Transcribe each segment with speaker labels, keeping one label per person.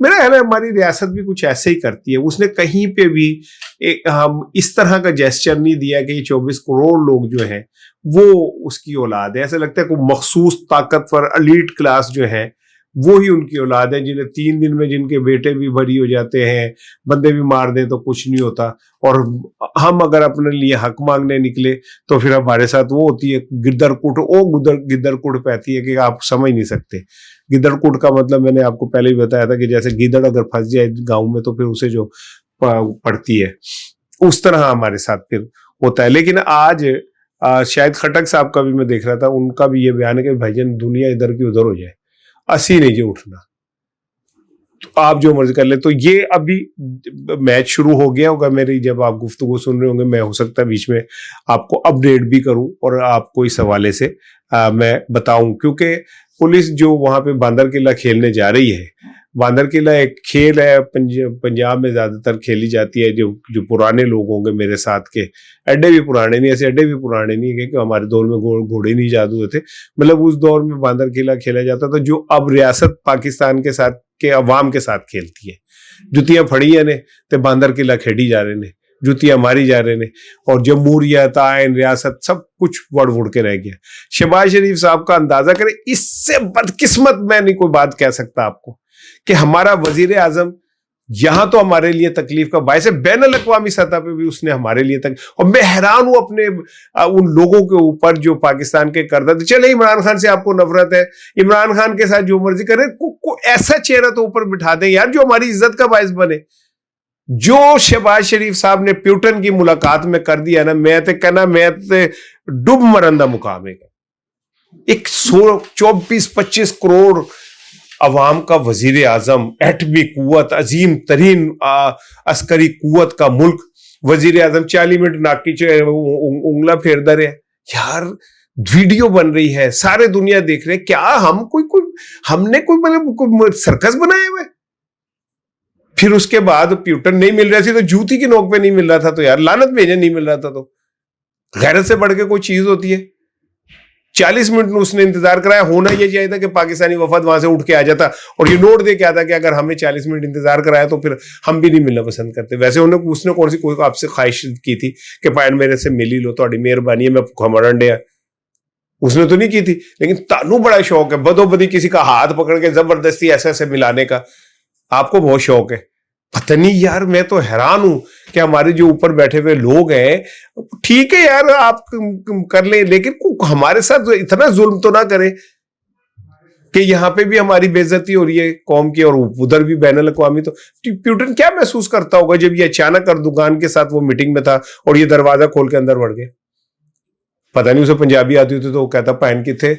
Speaker 1: میرا خیال ہے ہماری ریاست بھی کچھ ایسے ہی کرتی ہے. اس نے کہیں پہ بھی ہم اس طرح کا جیسچر نہیں دیا کہ یہ 24 کروڑ لوگ جو ہیں وہ اس کی اولاد ہے. ایسا لگتا ہے کوئی مخصوص طاقتور الیٹ کلاس جو ہے وہی ان کی اولاد ہے, جنہیں 3 دن میں جن کے بیٹے بھی بری ہو جاتے ہیں, بندے بھی مار دیں تو کچھ نہیں ہوتا. اور ہم اگر اپنے لیے حق مانگنے نکلے تو پھر ہمارے ساتھ وہ ہوتی ہے گدر کٹ, گدر کٹ پہتی ہے کہ آپ سمجھ نہیں سکتے. گدڑ کٹ کا مطلب میں نے آپ کو پہلے ہی بتایا تھا کہ جیسے گیدڑ اگر پھنس جائے گاؤں میں تو پھر اسے جو پڑتی ہے, اس طرح ہمارے ساتھ پھر ہوتا ہے. لیکن آج شاید خٹک صاحب کا بھی میں دیکھ رہا تھا, ان کا بھی یہ بیان ہے کہ بھائی جان دنیا ادھر کی ادھر ہو جائے, اسی نہیں جو اٹھنا, تو آپ جو مرضی کر لیں. تو یہ ابھی میچ شروع ہو گیا ہوگا میری, جب آپ گفتگو سن رہے ہوں گے میں ہو سکتا ہے بیچ میں آپ کو اپ ڈیٹ بھی کروں اور آپ کو اس حوالے سے میں بتاؤں, کیونکہ پولیس جو وہاں پہ باندر قلعہ کھیلنے جا رہی ہے, باندر قلعہ ایک کھیل ہے پنجاب میں زیادہ تر کھیلی جاتی ہے. جو پرانے لوگ ہوں گے میرے ساتھ کے, اڈے بھی پرانے نہیں, ایسے اڈے بھی پرانے نہیں کہ ہمارے دور میں گھوڑے نہیں ایجاد ہوئے تھے, مطلب اس دور میں باندر قلعہ کھیلا جاتا تھا, جو اب ریاست پاکستان کے ساتھ کے عوام کے ساتھ کھیلتی ہے. جتیاں پھڑی ہیں نے تے باندر قلعہ کھیڑی جا رہے نے, جتیاں ماری جا رہے نے, اور جمہوریت آئین ریاست سب کچھ وڑ کے رہ گیا. شہباز شریف صاحب کا اندازہ کریں, اس سے بدقسمت میں نہیں کوئی بات کہہ سکتا آپ کو کہ ہمارا وزیر اعظم یہاں تو ہمارے لیے تکلیف کا باعث ہے, بین الاقوامی سطح پہ بھی اس نے ہمارے لیے اور میں حیران ہوں اپنے ان لوگوں کے اوپر جو پاکستان کے کردہ. چلے عمران خان سے آپ کو نفرت ہے, عمران خان کے ساتھ جو مرضی کریں, ایسا چہرہ تو اوپر بٹھا دیں یار جو ہماری عزت کا باعث بنے. جو شہباز شریف صاحب نے پیوٹن کی ملاقات میں کر دیا نا, میں تے کہنا میں تے ڈب مرندہ مقام ہے. ایک 24-25 کروڑ عوام کا وزیر اعظم, ایٹمی قوت, عظیم ترین عسکری قوت کا ملک, وزیر اعظم 40 منٹ ناک کی انگلا پھیرتا رہے یار. ویڈیو بن رہی ہے, سارے دنیا دیکھ رہے, کیا ہم نے کوئی سرکس بنایا ہوا ہے. پھر اس کے بعد پیوٹن نہیں مل رہا تھی تو جوتی کی نوک پہ نہیں مل رہا تھا تو یار لعنت بھیجے نہیں مل رہا تھا. تو غیرت سے بڑھ کے کوئی چیز ہوتی ہے. 40 منٹ اس نے انتظار کرایا. ہونا یہ چاہیے تھا کہ پاکستانی وفد وہاں سے اٹھ کے آ جاتا اور یہ نوٹ دے کے آتا کہ اگر ہمیں 40 منٹ انتظار کرایا تو پھر ہم بھی نہیں ملنا پسند کرتے. ویسے اس نے کون سی کوئی آپ سے خواہش کی تھی کہ پائن میرے سے مل ہی لو, تھوڑی مہربانی ہے, میں کھمڑنڈے اس نے تو نہیں کی تھی. لیکن تانوں بڑا شوق ہے بدو بدی کسی کا ہاتھ پکڑ کے زبردستی ایسے ملانے کا, آپ کو بہت شوق ہے. پتہ نہیں یار, میں تو حیران ہوں کہ ہمارے جو اوپر بیٹھے ہوئے لوگ ہیں, ٹھیک ہے یار آپ کر لیں, لیکن ہمارے ساتھ اتنا ظلم تو نہ کریں کہ یہاں پہ بھی ہماری بے عزتی ہو رہی ہے قوم کی اور ادھر بھی بین الاقوامی. تو پیوٹن کیا محسوس کرتا ہوگا جب یہ اچانک اردوغان کے ساتھ وہ میٹنگ میں تھا اور یہ دروازہ کھول کے اندر بڑھ گئے. پتہ نہیں اسے پنجابی آتی ہوتی تو وہ کہتا پائن کتھے,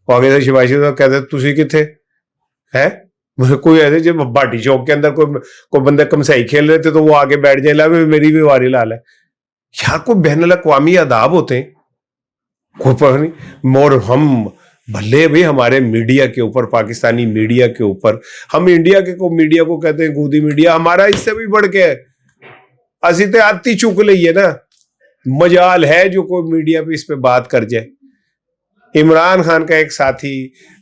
Speaker 1: آگے سے شہباز شریف کہتے تسی کتھے ہے. کوئی ایسے جب باٹی چوک کے اندر کوئی بندے کمسائی کھیل رہے تھے تو وہ آگے بیٹھ جائے, میری بھی واری لال ہے. یار کوئی بین الاقوامی آداب ہوتے ہیں, کوئی پتہ نہیں. اور ہم بھلے بھی ہمارے میڈیا کے اوپر, پاکستانی میڈیا کے اوپر, ہم انڈیا کے کو میڈیا کو کہتے ہیں گودی میڈیا, ہمارا اس سے بھی بڑھ کے ہے. اسی تے آتی چک لئیے نا, مجال ہے جو کوئی میڈیا پہ اس پہ بات کر جائے. عمران خان کا ایک ساتھی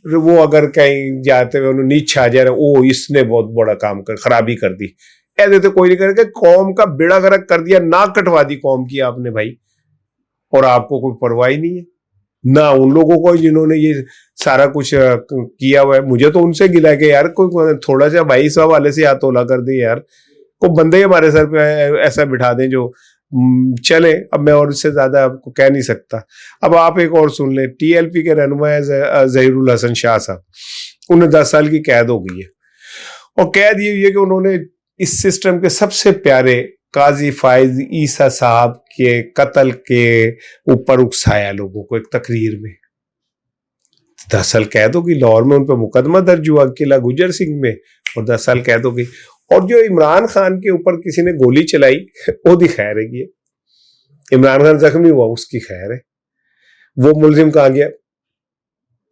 Speaker 1: وہ اگر کہیں جاتے ہوئے انہوں نیچ آ جائے, او اس نے بہت بڑا کام خرابی کر دی, ایسے تو کوئی نہیں کر کے قوم کا بیڑا غرق کر دیا, ناک کٹوا دی قوم کی آپ نے بھائی, اور آپ کو کوئی پرواہ نہیں ہے نہ ان لوگوں کو جنہوں نے یہ سارا کچھ کیا ہوا ہے. مجھے تو ان سے گلا کہ یار کوئی تھوڑا سا بھائی صاحب والے سے ہاتھ تولا کر دیں یار, کوئی بندے ہمارے سر پہ ایسا بٹھا دیں جو چلے. اب میں اور اس سے زیادہ آپ کو کہہ نہیں سکتا. اب آپ ایک اور سن لیں, ٹی ایل پی کے رہنما ظہیر الحسن شاہ صاحب, انہیں 10 سال کی قید ہو گئی ہے, اور قید یہ ہوئی ہے کہ انہوں نے اس سسٹم کے سب سے پیارے قاضی فائز عیسیٰ صاحب کے قتل کے اوپر اکسایا لوگوں کو ایک تقریر میں. 10 سال قید ہو گئی. لاہور میں ان پہ مقدمہ درج ہوا قلعہ گجر سنگھ میں, اور 10 سال قید ہو گئی. اور جو عمران خان کے اوپر کسی نے گولی چلائی وہ دی خیر ہے, یہ عمران خان زخمی ہوا اس کی خیر ہے. وہ ملزم کہاں گیا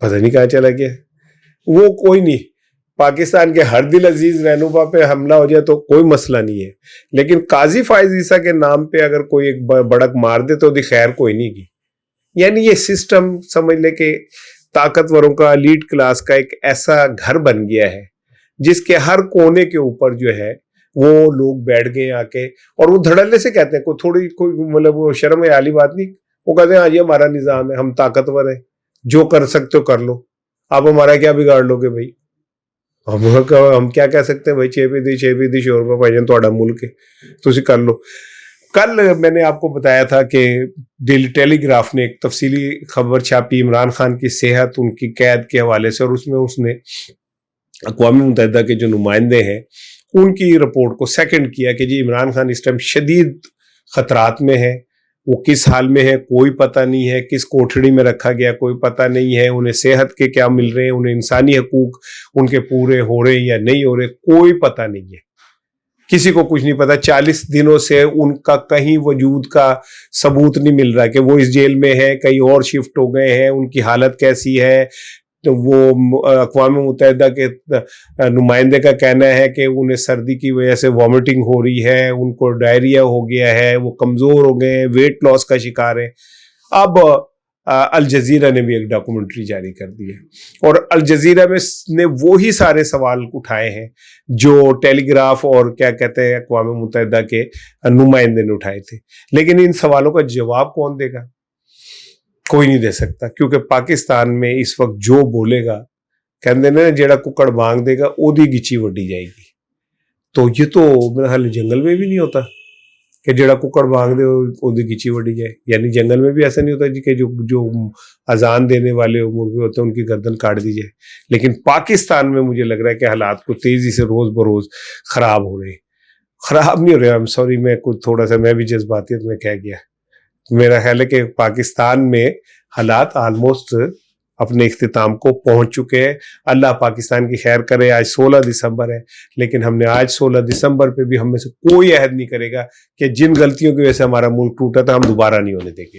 Speaker 1: پتہ نہیں کہاں چلا گیا. وہ کوئی نہیں, پاکستان کے ہر دل عزیز رہنما پہ حملہ ہو جائے تو کوئی مسئلہ نہیں ہے, لیکن قاضی فائز عیسیٰ کے نام پہ اگر کوئی ایک بڑک مار دے تو دی خیر کوئی نہیں کی. یعنی یہ سسٹم سمجھ لے کہ طاقتوروں کا, لیڈ کلاس کا ایک ایسا گھر بن گیا ہے جس کے ہر کونے کے اوپر جو ہے وہ لوگ بیٹھ گئے آ کے, اور وہ دھڑلے سے کہتے ہیں, کوئی مطلب وہ شرم عالی بات نہیں, وہ کہتے ہیں ہاں یہ ہمارا نظام ہے, ہم طاقتور ہیں, جو کر سکتے ہو کر لو, آپ ہمارا کیا بگاڑ لو گے بھائی, ہم کیا کہہ سکتے ہیں بھائی, 6% شوربہ بھائی جان تہاڈا ملک ہے, تسی کر لو. کل میں نے آپ کو بتایا تھا کہ ڈیلی ٹیلی گراف نے ایک تفصیلی خبر چھاپی عمران خان کی صحت, ان کی قید کے حوالے سے, اور اس میں اس نے اقوام متحدہ کے جو نمائندے ہیں ان کی رپورٹ کو سیکنڈ کیا کہ جی عمران خان اس ٹائم شدید خطرات میں ہے, وہ کس حال میں ہے کوئی پتہ نہیں ہے, کس کوٹھڑی میں رکھا گیا کوئی پتہ نہیں ہے, انہیں صحت کے کیا مل رہے ہیں, انہیں انسانی حقوق ان کے پورے ہو رہے ہیں یا نہیں ہو رہے, کوئی پتہ نہیں ہے, کسی کو کچھ نہیں پتا. 40 دنوں سے ان کا کہیں وجود کا ثبوت نہیں مل رہا کہ وہ اس جیل میں ہے, کہیں اور شفٹ ہو گئے ہیں, ان کی حالت کیسی ہے. تو وہ اقوام متحدہ کے نمائندے کا کہنا ہے کہ انہیں سردی کی وجہ سے وامٹنگ ہو رہی ہے, ان کو ڈائریا ہو گیا ہے, وہ کمزور ہو گئے ہیں, ویٹ لاس کا شکار ہے. اب الجزیرہ نے بھی ایک ڈاکومنٹری جاری کر دی ہے, اور الجزیرہ میں نے وہی سارے سوال اٹھائے ہیں جو ٹیلی گراف اور کیا کہتے ہیں اقوام متحدہ کے نمائندے نے اٹھائے تھے. لیکن ان سوالوں کا جواب کون دے گا؟ کوئی نہیں دے سکتا, کیونکہ پاکستان میں اس وقت جو بولے گا, کہندے نے جیڑا ککڑ بانگ دے گا اودی گچی وڈی جائے گی. تو یہ تو میرا خیال جنگل میں بھی نہیں ہوتا کہ جیڑا ککڑ بانگ دے اودی گچی وڈی جائے, یعنی جنگل میں بھی ایسا نہیں ہوتا جی کہ جو اذان دینے والے مرغے ہوتے ہیں ان کی گردن کاٹ دی جائے. لیکن پاکستان میں مجھے لگ رہا ہے کہ حالات کو تیزی سے روز بروز خراب ہو رہے ہیں. خراب نہیں ہو رہے, آئی ایم سوری, میں کچھ تھوڑا سا میں بھی جذباتیت میں کہہ گیا. میرا خیال ہے کہ پاکستان میں حالات آلموسٹ اپنے اختتام کو پہنچ چکے ہیں. اللہ پاکستان کی خیر کرے. آج 16 دسمبر ہے, لیکن ہم نے آج 16 دسمبر پہ بھی ہم میں سے کوئی عہد نہیں کرے گا کہ جن غلطیوں کی وجہ سے ہمارا ملک ٹوٹا تھا ہم دوبارہ نہیں ہونے دیں گے.